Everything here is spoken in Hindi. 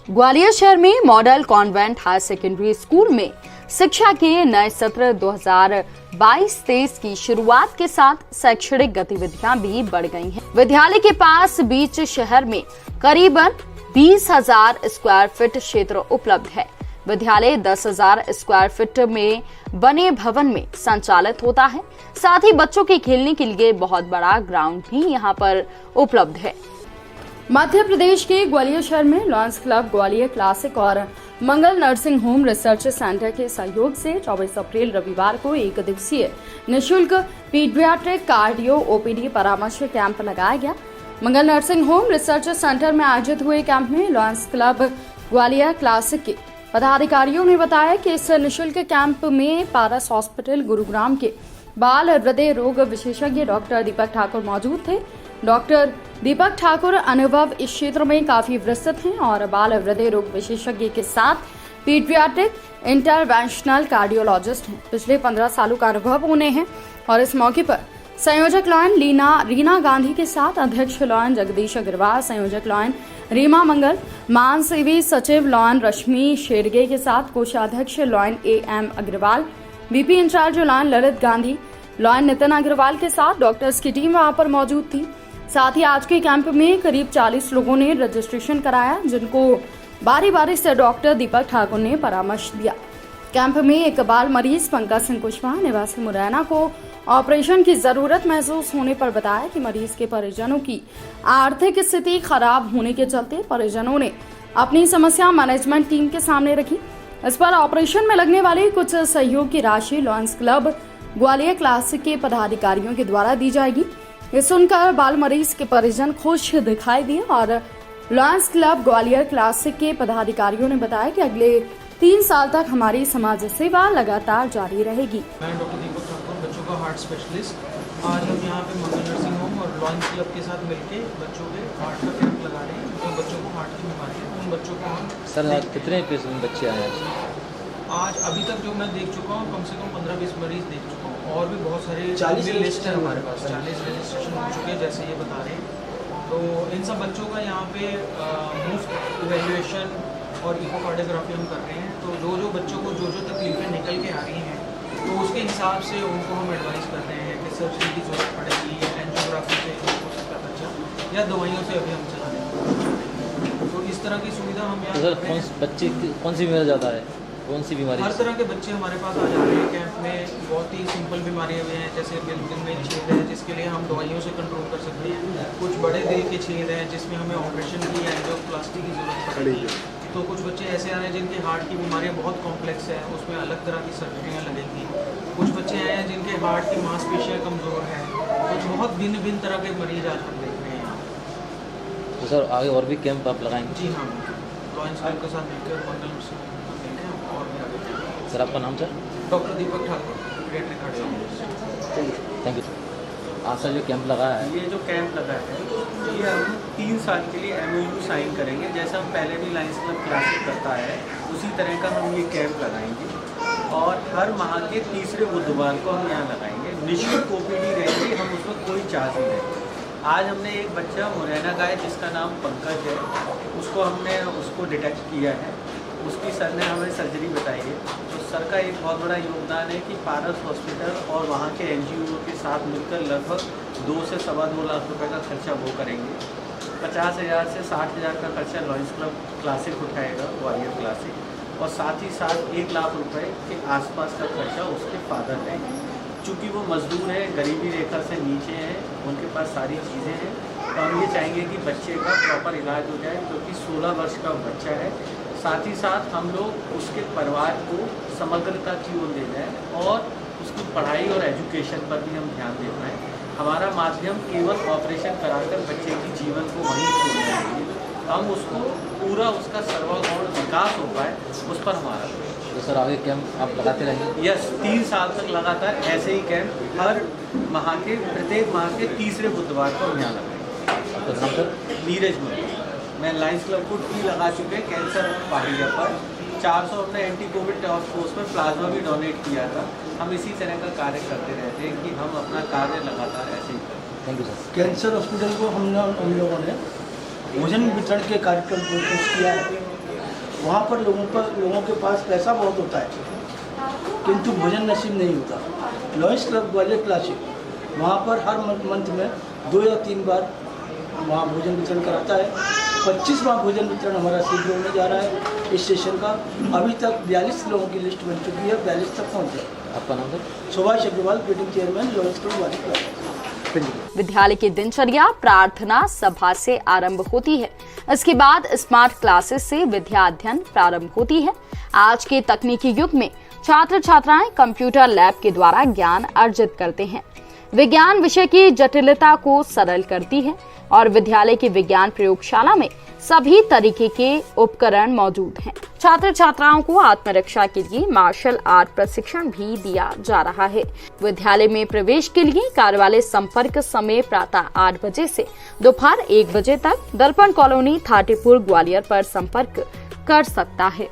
ग्वालियर शहर में model convent higher secondary school में शिक्षा के नए सत्र 2022-23 की शुरुआत के साथ शैक्षणिक गतिविधियां भी बढ़ गई हैं। विद्यालय के पास बीच शहर में करीबन 20,000 स्क्वायर फीट क्षेत्र उपलब्ध है। विद्यालय 10,000 स्क्वायर फीट में बने भवन में संचालित होता है। साथ ही बच्चों के खेलने के लिए बहुत बड़ा ग्राउंड भी यहाँ पर उपलब्ध है। मध्य प्रदेश के ग्वालियर शहर में लॉयंस क्लब ग्वालियर क्लासिक और मंगल नर्सिंग होम रिसर्च सेंटर के सहयोग से 24 अप्रैल रविवार को एक दिवसीय निःशुल्क पीडियाट्रिक कार्डियो ओपीडी परामर्श कैंप लगाया गया। मंगल नर्सिंग होम रिसर्च सेंटर में आयोजित हुए कैंप में लॉयंस क्लब ग्वालियर क्लासिक के पदाधिकारियों ने बताया कि इस निःशुल्क कैंप में पारस हॉस्पिटल गुरुग्राम के बाल हृदय रोग विशेषज्ञ डॉक्टर दीपक ठाकुर मौजूद थे। डॉक्टर दीपक ठाकुर अनुभव इस क्षेत्र में काफी विस्तृत हैं और बाल हृदय रोग विशेषज्ञ के साथ पीडियाट्रिक इंटरवेंशनल कार्डियोलॉजिस्ट हैं। पिछले 15 सालों का अनुभव उन्हें है और इस मौके पर संयोजक लॉयन रीना गांधी के साथ अध्यक्ष लॉयन जगदीश अग्रवाल, संयोजक लॉयन रीमा मंगल, महासेवी सचिव लॉयन रश्मि शेरगे के साथ कोषाध्यक्ष lion AM Agarwal, VP incharge lion Lalit Gandhi, lion Nitin Agarwal के साथ डॉक्टर्स की टीम वहां पर मौजूद थी। साथ ही आज के कैंप में करीब 40 लोगों ने रजिस्ट्रेशन कराया, जिनको बारी बारी से डॉक्टर दीपक ठाकुर ने परामर्श दिया। कैंप में एक बाल मरीज पंकज सिंह कुशवाहा निवासी मुरैना को ऑपरेशन की जरूरत महसूस होने पर बताया कि मरीज के परिजनों की आर्थिक स्थिति खराब होने के चलते परिजनों ने अपनी समस्या मैनेजमेंट टीम के सामने रखी। इस पर ऑपरेशन में लगने वाली कुछ सहयोग की राशि लॉयंस क्लब ग्वालियर क्लासिक के पदाधिकारियों के द्वारा दी जाएगी। ये सुनकर बाल मरीज के परिजन खुश दिखाई दिए और लॉयंस क्लब ग्वालियर क्लासिक के पदाधिकारियों ने बताया कि अगले 3 साल तक हमारी समाज सेवा लगातार जारी रहेगी। मैं डॉक्टर दीपक ठाकुर, बच्चों का हार्ट स्पेशलिस्ट। आज हम यहाँ पे मंगल नर्सिंग होम और लॉयंस क्लब के साथ मिलके बच्चों के हार्ट का कैंप लगा रहे हैं। जो बच्चों को हार्ट की बीमारी है उन बच्चों को हम सर आज कितने पेशेंट बच्चे आए हैं? आज अभी तक जो मैं देख चुका हूँ कम से कम 15-20 मरीज देख चुका हूँ और भी बहुत सारे 40 लिस्ट है हमारे पास। 40 रजिस्ट्रेशन हो चुके हैं जैसे ये बता रहे हैं। तो इन सब बच्चों का यहाँ पे मुफ्त इवेल्युएशन और इकोकार्डियोग्राफी हम कर रहे हैं। तो जो बच्चों को जो तकलीफें निकल के आ रही हैं तो उसके हिसाब से उनको हम एडवाइस कर रहे हैं कि सर्जरी की जरूरत पड़ेगी या एंजियोग्राफी से हो सकता खर्चा या दवाइयों से अभी हम चला देंगे। तो इस तरह की सुविधा हम यहाँ बच्चे कौन सी बीमारी ज़्यादा है? कौन सी बीमारी? हर तरह के बच्चे हमारे पास आ जाते हैं कैंप में। बहुत ही सिंपल बीमारियां भी हैं, जैसे दिल में छेद है जिसके लिए हम दवाइयों से कंट्रोल कर सकते हैं। कुछ बड़े दिल के छेद हैं जिसमें हमें ऑपरेशन की या एंजियोप्लास्टी की जरूरत पड़ेगी। तो कुछ बच्चे ऐसे आ रहे हैं जिनकी हार्ट की बीमारियां बहुत कॉम्प्लेक्स है, उसमें अलग तरह की सर्जरियाँ लगेंगी। कुछ बच्चे आए हैं जिनके हार्ट की मांसपेशियाँ कमज़ोर है। कुछ बहुत भिन्न तरह के मरीज आज हम देख रहे हैं यहाँ। तो सर आगे और भी कैंप आप लगाएंगे? जी हाँ, लॉयंस क्लब के साथ मिलकर मंगल नर्सिंग और भी आगे। सर आपका नाम sir? Doctor Deepak Thakur, paediatric cardiologist. Thank you. आज सर जो कैंप लगाया है, ये जो कैंप लगा है ये हम 3 साल के लिए MOU साइन करेंगे। जैसा हम पहले भी लॉयंस क्लब क्लासिक करता है उसी तरह का हम ये कैंप लगाएंगे और हर माह के तीसरे बुधवार को हम यहाँ लगाएंगे। निःशुल्क OPD रहेगी, हम उसमें कोई चार्ज नहीं रहेगा। आज हमने एक बच्चा मुरैना का है जिसका नाम पंकज है, उसको डिटेक्ट किया है। उसकी सर ने हमें सर्जरी बताई है। तो सर का एक बहुत बड़ा योगदान है कि पारस हॉस्पिटल और वहाँ के NGO के साथ मिलकर लगभग 2 से सवा 2 लाख रुपए का खर्चा वो करेंगे। 50,000 से 60,000 का खर्चा लॉयंस क्लब क्लासिक उठाएगा, ग्वालियर क्लासिक, और साथ ही साथ 1 लाख रुपए के आसपास का खर्चा उसके फादर रहेंगे। चूँकि वो मजदूर है, गरीबी रेखा से नीचे हैं, उनके पास सारी चीज़ें हैं। तो हम ये चाहेंगे कि बच्चे का प्रॉपर इलाज हो जाए, क्योंकि 16 वर्ष का बच्चा है। साथ ही साथ हम लोग उसके परिवार को समग्रता की ओर ले जाएं और उसकी पढ़ाई और एजुकेशन पर भी हम ध्यान दे पाएँ। हमारा माध्यम केवल ऑपरेशन कराकर बच्चे के जीवन को वहीं छोड़ना है, हम उसको पूरा उसका सर्वांगीण विकास हो पाए उस पर हमारा। तो सर आगे कैंप आप लगाते रहेंगे? यस, 3 साल तक लगातार ऐसे ही कैंप हर प्रत्येक माह के तीसरे बुधवार को हम यहाँ लगाएंगे। आपका नाम सर? नीरज मुर्मू। मैं लॉयंस क्लब को 2 लगा चुके हैं कैंसर पहाड़िया पर। 400 अपने एंटी कोविड टास्क फोर्स में प्लाज्मा भी डोनेट किया था। हम इसी तरह का कार्य करते रहते हैं कि हम अपना कार्य लगातार ऐसे ही करें। Thank you sir. Cancer hospital को हम लोगों ने भोजन वितरण के कार्यक्रम को पेश किया है। वहाँ पर लोगों के पास पैसा बहुत होता है किंतु भोजन नसीब नहीं होता। लॉयंस क्लब ग्वालियर क्लासिक वहाँ पर हर मंथ में 2 या 3 बार वहाँ भोजन वितरण कराता है। 25वां भोजन वितरण हमारा शीघ्र होने जा रहा है इस सेशन का। अभी तक 42 लोगों की लिस्ट बन चुकी है, 42 तक पहुँच जाए। आपका नाम sir? Subhash Agarwal, meeting chairman, lions club Gwalior classic. विद्यालय की दिनचर्या प्रार्थना सभा से आरंभ होती है। इसके बाद स्मार्ट क्लासेस से विद्या अध्ययन प्रारंभ होती है। आज के तकनीकी युग में छात्र छात्राएं कंप्यूटर लैब के द्वारा ज्ञान अर्जित करते हैं। विज्ञान विषय की जटिलता को सरल करती है और विद्यालय की विज्ञान प्रयोगशाला में सभी तरीके के उपकरण मौजूद हैं। छात्र छात्राओं को आत्मरक्षा के लिए मार्शल आर्ट प्रशिक्षण भी दिया जा रहा है। विद्यालय में प्रवेश के लिए कार्यालय संपर्क समय प्रातः 8 बजे से दोपहर 1 बजे तक दर्पण कॉलोनी थाटीपुर ग्वालियर पर संपर्क कर सकता है।